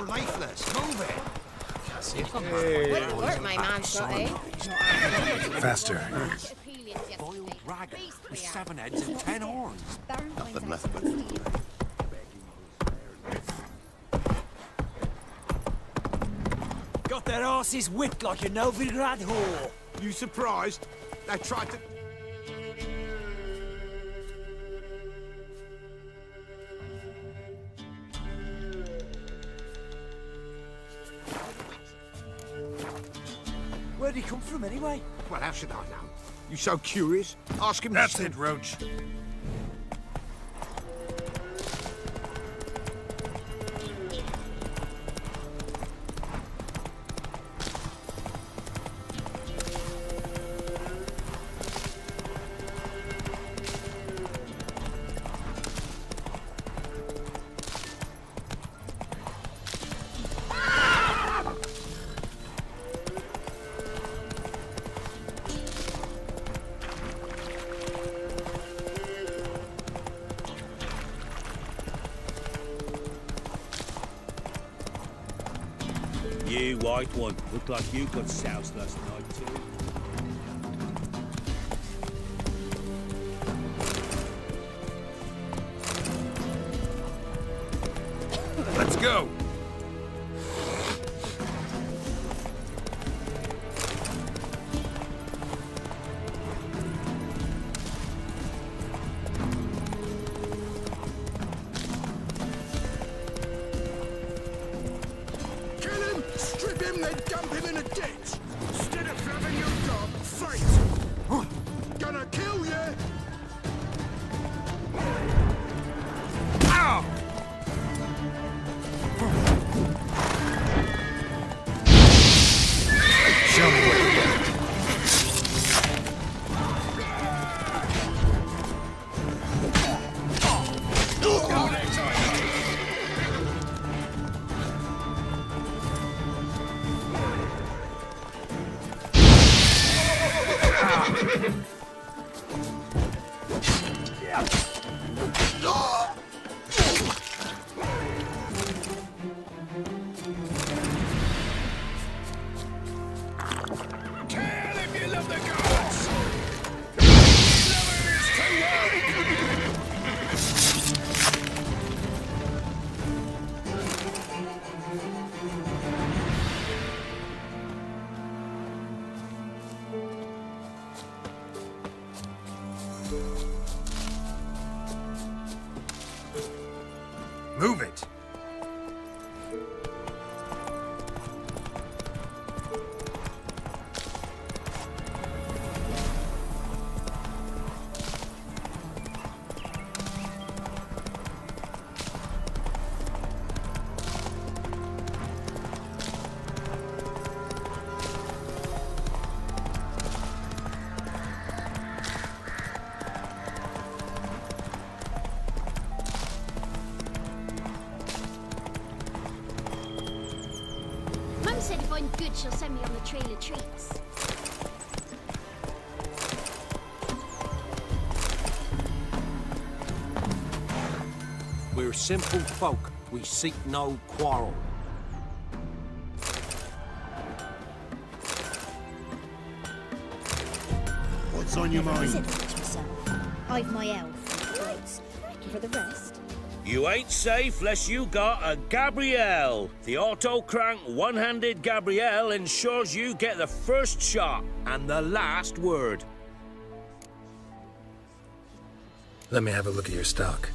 lifeless. Move it. Wouldn't work, my man, Scotty. Faster. Boiled ragged with 7 heads and 10 horns. Nothing left but... Got their asses whipped like a Novigrad whore. You surprised? They tried to... Where'd he come from, anyway? Well, how should I know? You so curious? Ask him. That's it, Roach. You white one. Look like you got soused last night too. Let's go. Strip him, then dump him in a ditch. Instead of flapping your dog, fight. Gonna kill you. Ow! Show me what you got. Move it! Mum said if I'm good, she'll send me on the trail of treats. We're simple folk. We seek no quarrel. What's on your mind? Sit down to yourself. I've my elf, right? For the rest, You ain't safe less you got a Gabrielle. The auto-crank one-handed Gabrielle ensures you get the first shot and the last word. Let me have a look at your stock.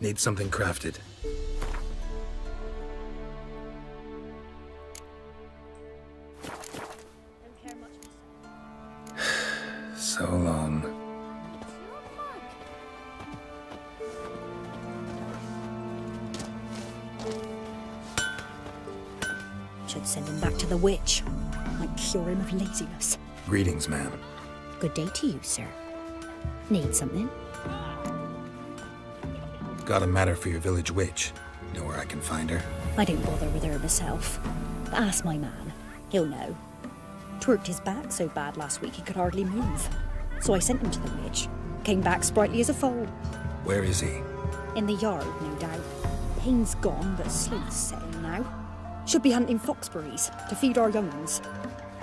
Need something crafted. So long. Should send him back to the witch. Might cure him of laziness. Greetings, ma'am. Good day to you, sir. Need something? Got a matter for your village witch. Know where I can find her? I didn't bother with her myself. But ask my man. He'll know. Twerked his back so bad last week he could hardly move. So I sent him to the witch. Came back sprightly as a foal. Where is he? In the yard, no doubt. Pain's gone, but sleep's setting now. Should be hunting foxberries to feed our young ones.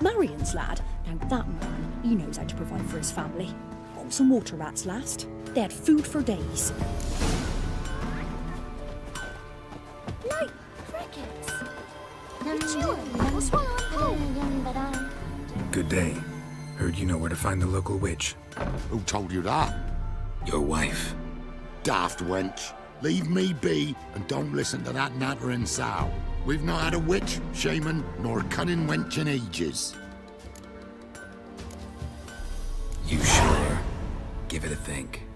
Marion's lad. Now that man, he knows how to provide for his family. Got some water rats last. They had food for days. No, crickets. What's wrong on Good day. Heard you know where to find the local witch. Who told you that? Your wife. Daft wench. Leave me be and don't listen to that nattering sow. We've not had a witch, shaman, nor cunning wench in ages. You sure? Give it a think.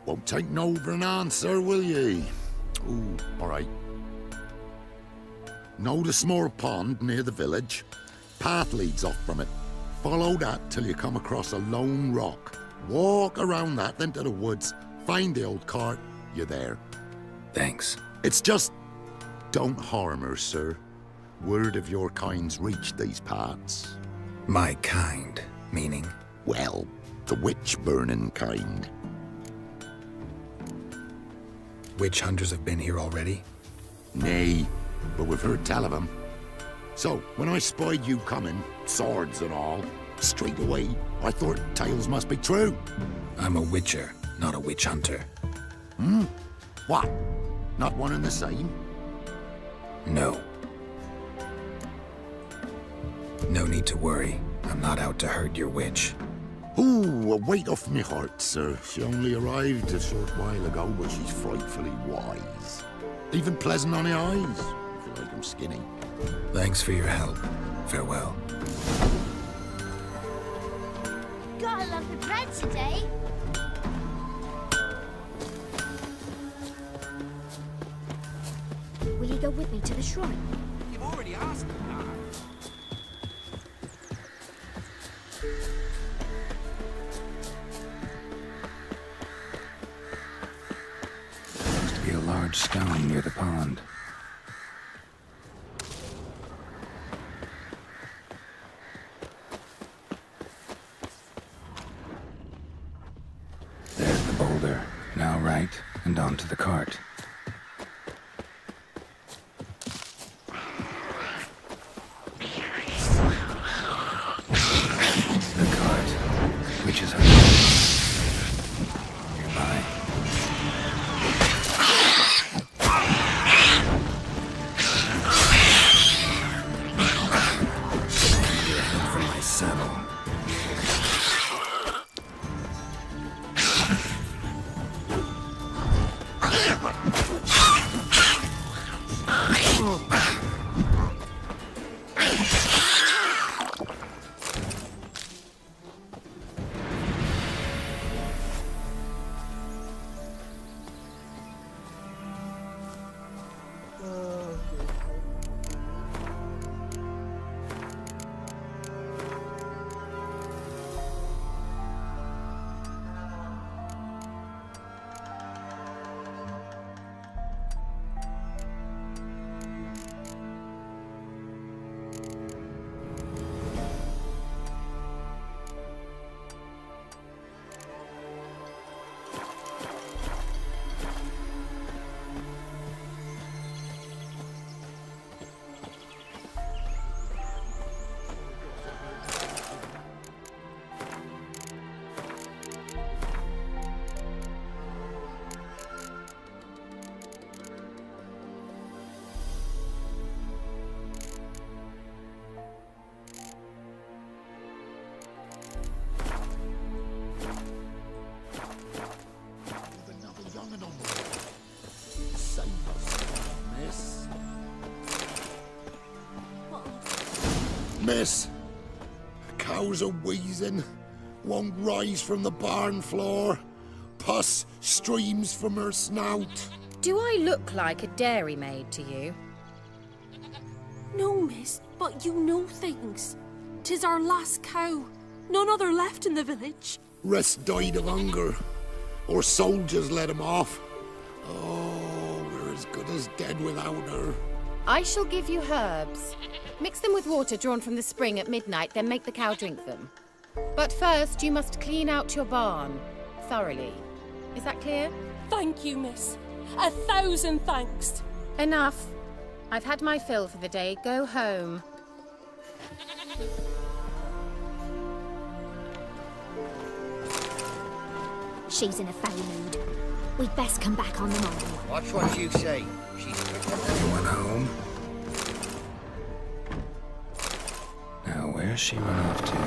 Won't take no for an answer, will ye? Ooh, all right. Know the small pond near the village? Path leads off from it. Follow that till you come across a lone rock. Walk around that, then to the woods. Find the old cart. You're there. Thanks. It's just... don't harm her, sir. Word of your kind's reached these parts. My kind, meaning? Well, the witch-burning kind. Witch hunters have been here already? Nay, but we've heard tell of them. So, when I spied you coming, swords and all, straight away, I thought tales must be true. I'm a witcher, not a witch hunter. Hmm? What? Not one and the same? No. No need to worry. I'm not out to hurt your witch. Ooh, a weight off me heart, sir. She only arrived a short while ago, but she's frightfully wise. Even pleasant on the eyes, if you like 'em skinny. Thanks for your help. Farewell. Gotta love the bread today. Will you go with me to the shrine? You've already asked me that. Seems to be a large stone near the pond. There's the boulder. Now right, and onto the cart. Which is nearby. Get ahead from my saddle. miss. Cows are wheezing, won't rise from the barn floor. Pus streams from her snout. Do I look like a dairymaid to you? No, miss, but you know things. 'Tis our last cow. None other left in the village. Rest died of hunger, or soldiers let him off. Oh, we're as good as dead without her. I shall give you herbs. Mix them with water drawn from the spring at midnight, then make the cow drink them. But first, you must clean out your barn thoroughly. Is that clear? Thank you, miss. 1,000 thanks. Enough. I've had my fill for the day. Go home. She's in a foul mood. We'd best come back on the morning. Watch what you say. She's Everyone home? Now, where's she run off to?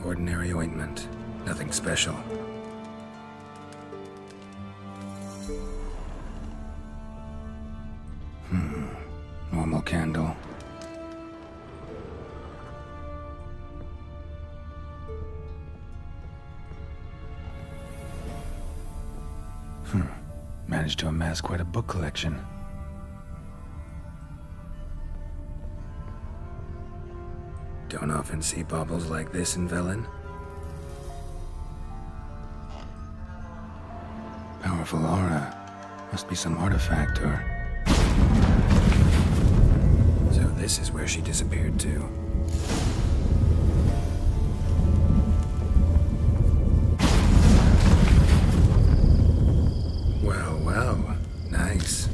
Ordinary ointment. Nothing special. Normal candle. Managed to amass quite a book collection. Don't often see baubles like this in Velen. Powerful aura. Must be some artifact or... So this is where she disappeared to. Well, well. Nice.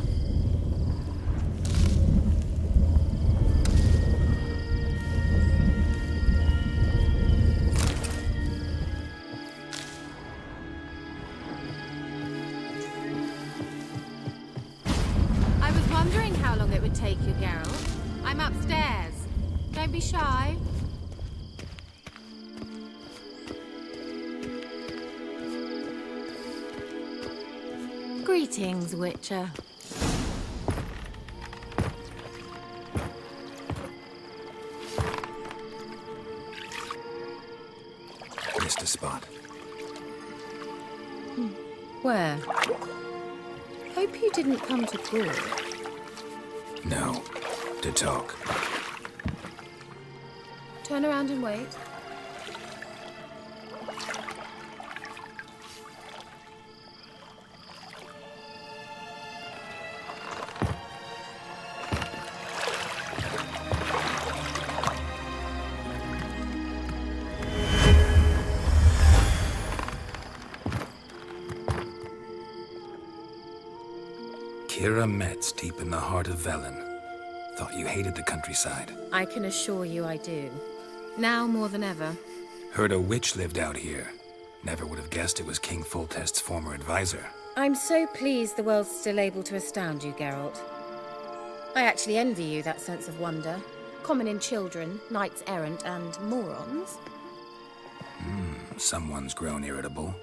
I was wondering how long it would take you, Geralt. I'm upstairs. Don't be shy. Greetings, Witcher. Missed a spot. Where? Hope you didn't come to call. No. To talk. Turn around and wait. Kira Metz, deep in the heart of Velen. Thought you hated the countryside. I can assure you I do. Now more than ever. Heard a witch lived out here. Never would have guessed it was King Foltest's former advisor. I'm so pleased the world's still able to astound you, Geralt. I actually envy you that sense of wonder. Common in children, knights errant, and morons. Someone's grown irritable.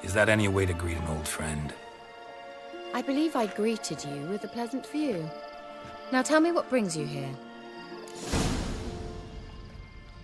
Is that any way to greet an old friend? I believe I greeted you with a pleasant view. Now tell me what brings you here.